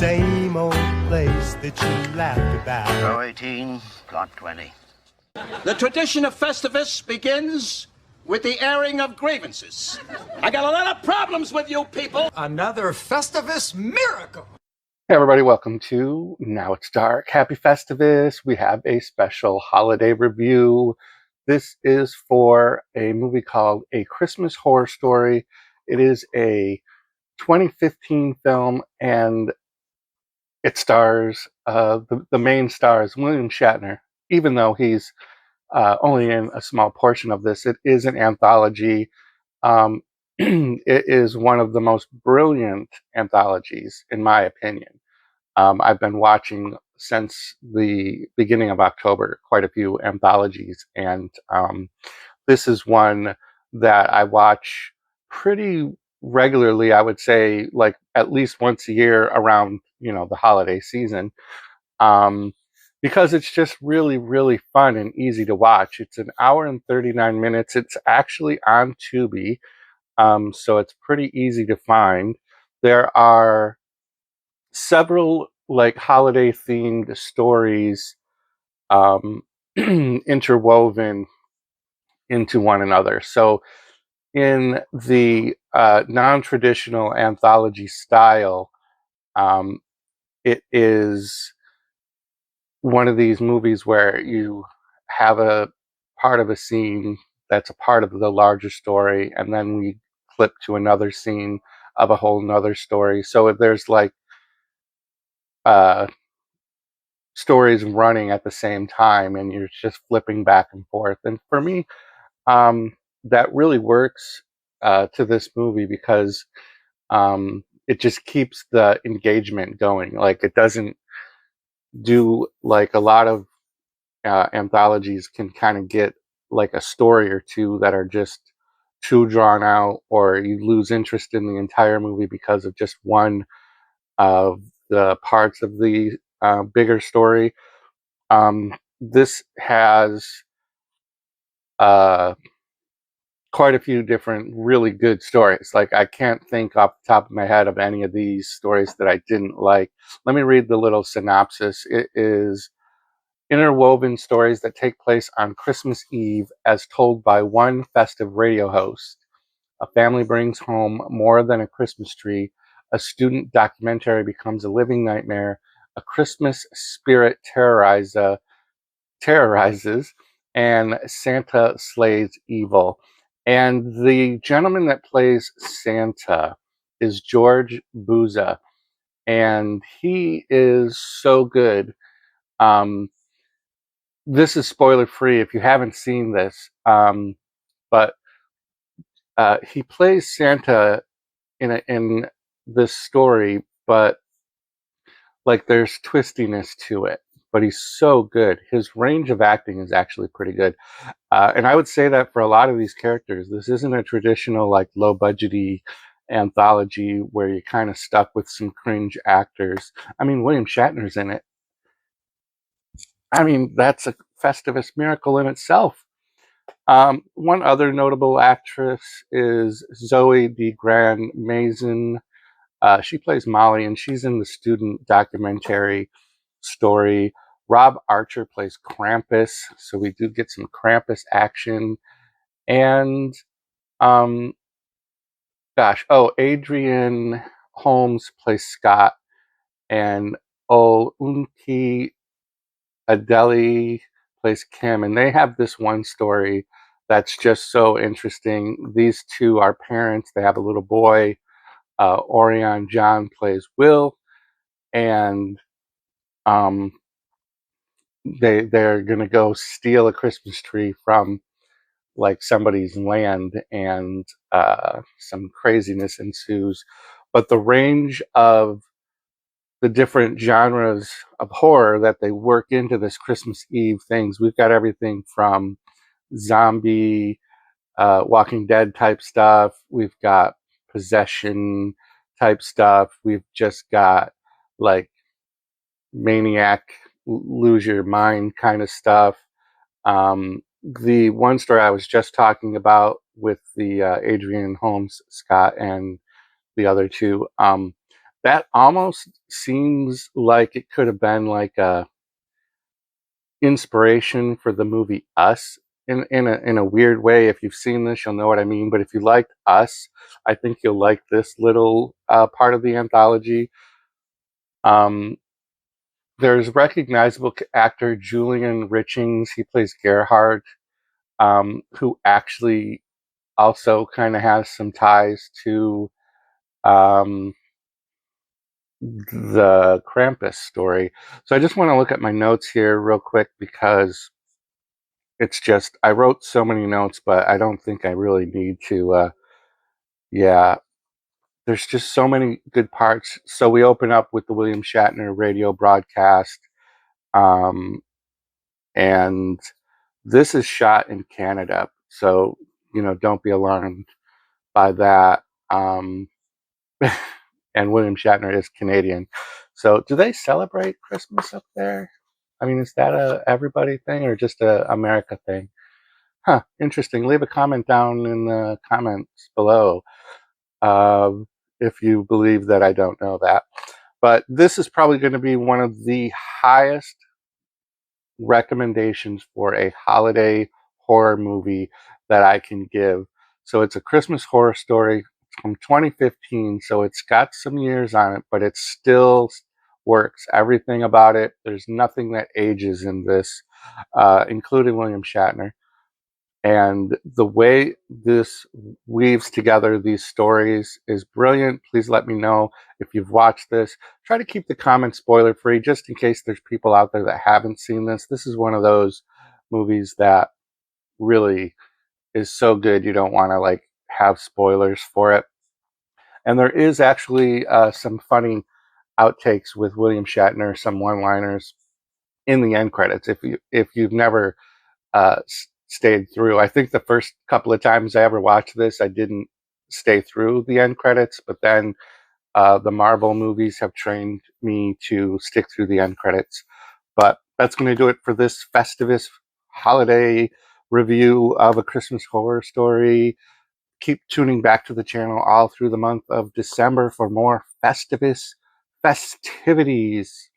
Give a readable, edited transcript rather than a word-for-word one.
same old place that you laughed about. Row 18, plot 20. The tradition of Festivus begins with the airing of grievances. I got a lot of problems with you people. Another Festivus miracle. Hey everybody, welcome to Now It's Dark. Happy Festivus. We have a special holiday review. This is for a movie called A Christmas Horror Story. It is a 2015 film, and it stars, the main star is William Shatner. Even though he's only in a small portion of this, it is an anthology. It is one of the most brilliant anthologies, in my opinion. I've been watching since the beginning of October quite a few anthologies, and this is one that I watch pretty regularly. I would say like at least once a year around, the holiday season, because it's just really, really fun and easy to watch. It's an hour and 39 minutes. It's actually on TUBI, so it's pretty easy to find. There are several like holiday themed stories interwoven into one another. So in the non-traditional anthology style, it is one of these movies where you have a part of a scene that's a part of the larger story, and then we clip to another scene of a whole nother story. So there's like stories running at the same time, and you're just flipping back and forth. And for me, that really works to this movie because it just keeps the engagement going. Like, it doesn't do like a lot of anthologies can kind of get like a story or two that are just too drawn out, or you lose interest in the entire movie because of just one of the parts of the bigger story. This has quite a few different really good stories. Like, I can't think off the top of my head of any of these stories that I didn't like. Let me read the little synopsis. It is interwoven stories that take place on Christmas Eve as told by one festive radio host. A family brings home more than a Christmas tree. A student documentary becomes a living nightmare. A Christmas spirit terrorizes, and Santa slays evil. And the gentleman that plays Santa is George Buza, and he is so good. This is spoiler free if you haven't seen this, but he plays Santa in this story, but like there's twistiness to it. But he's so good. His range of acting is actually pretty good, and I would say that for a lot of these characters, this isn't a traditional like low budgety anthology where you're kind of stuck with some cringe actors. I mean, William Shatner's in it. I mean, that's a Festivus miracle in itself. One other notable actress is Zoe de Grand Maison. She plays Molly, and she's in the student documentary story. Rob Archer plays Krampus, so we do get some Krampus action. And, Adrian Holmes plays Scott, and Olunki Adeli plays Kim, and they have this one story that's just so interesting. These two are parents. They have a little boy. Orion John plays Will, and they're gonna go steal a Christmas tree from like somebody's land, and some craziness ensues. But the range of the different genres of horror that they work into this Christmas Eve things, we've got everything from zombie, Walking Dead type stuff. We've got possession type stuff. We've just got like maniac, lose your mind kind of stuff. The one story I was just talking about with the Adrian Holmes, Scott, and the other two, That almost seems like it could have been like a inspiration for the movie Us in a weird way. If you've seen this, you'll know what I mean. But if you liked Us, I think you'll like this little part of the anthology. There's recognizable actor Julian Richings. He plays Gerhard, who actually also kind of has some ties to the Krampus story. So I just want to look at my notes here real quick because it's just, I wrote so many notes, but I don't think I really need to. Yeah, there's just so many good parts. So we open up with the William Shatner radio broadcast. And this is shot in Canada. So, don't be alarmed by that. And William Shatner is Canadian. So do they celebrate Christmas up there? I mean, is that a everybody thing or just a America thing? Huh, interesting. Leave a comment down in the comments below if you believe that I don't know that. But this is probably going to be one of the highest recommendations for a holiday horror movie that I can give. So it's a Christmas horror story from 2015, so it's got some years on it, but it still works. Everything about it, there's nothing that ages in this, including William Shatner. And the way this weaves together these stories is brilliant. Please let me know if you've watched this. Try to keep the comments spoiler free just in case there's people out there that haven't seen this. This is one of those movies that really is so good you don't want to have spoilers for it. And there is actually some funny outtakes with William Shatner, some one-liners in the end credits. If you've never stayed through. I think the first couple of times I ever watched this, I didn't stay through the end credits, but then the Marvel movies have trained me to stick through the end credits. But that's going to do it for this Festivus holiday review of A Christmas Horror Story. Keep tuning back to the channel all through the month of December for more Festivus festivities.